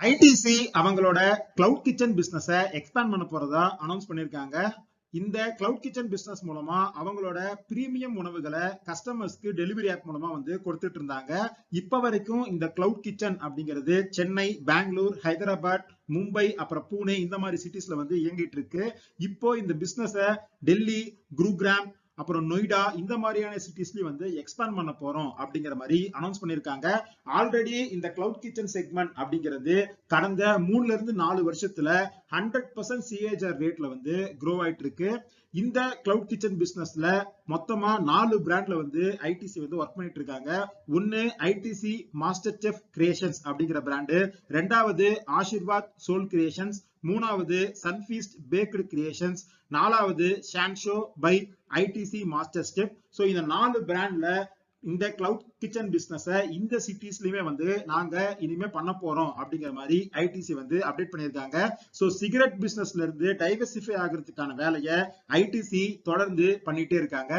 ITC அவங்களோட cloud kitchen business expand பண்ண போறதா அனௌன்ஸ் பண்ணிருக்காங்க. இந்த கிளவுட் கிச்சன் பிசினஸ் மூலமா அவங்களோட பிரீமியம் உணவுகளை கஸ்டமர்ஸ்க்கு டெலிவரி ஆப் மூலமா கொடுத்துட்டு இருந்தாங்க. இப்ப வரைக்கும் இந்த கிளவுட் கிச்சன் அப்படிங்கிறது சென்னை, பெங்களூர், ஹைதராபாத், மும்பை, அப்புறம் பூனே இந்த மாதிரி சிட்டிஸ்ல இயங்கிட்டு இருக்கு. இப்போ இந்த பிசினஸ் டெல்லி, குருகிராம், அப்புறம் நொய்டா இந்த மாதிரியான சிட்டிஸ்லயும் எக்ஸ்பேண்ட் பண்ண போறோம் அப்படிங்கிற மாதிரி அனௌன்ஸ் பண்ணிருக்காங்க. ஆல்ரெடி இந்த கிளவுட் கிச்சன் செக்மெண்ட் அப்படிங்கிறது கடந்த 3 இருந்து 4 வருஷத்துல 100% சிஏஜர் ரேட்ல க்ரோ ஆயிட்டு இருக்கு. இந்த கிளவுட் கிச்சன் பிசினஸ்ல மொத்தமா 4 பிராண்ட்ல ஐடிசி ஒர்க் பண்ணிட்டு இருக்காங்க. ஒன்னு ஐடிசி மாஸ்டர் செஃப் கிரியேஷன்ஸ் அப்படிங்கிற பிராண்டு, ரெண்டாவது ஆஷிர்வாத் சோல் கிரியேஷன்ஸ், மூணாவது சன்ஃபீஸ்ட் பேக்டு கிரியேஷன்ஸ், நாலாவது ஷான்ஷோ by ITC master chef. So இந்த 4 பிராண்ட்ல இந்த கிளவுட் கிச்சன் பிசினஸ் இந்த சிட்டிஸ்லயுமே நாங்க இனிமே பண்ண போறோம் அப்படிங்கிற மாதிரி ஐடிசி அப்டேட் பண்ணிருக்காங்க. சோ சிகரெட் பிசினஸ்ல இருந்து டைவர்சிஃபை ஆகிறதுக்கான வேலையை ஐடிசி தொடர்ந்து பண்ணிட்டே இருக்காங்க.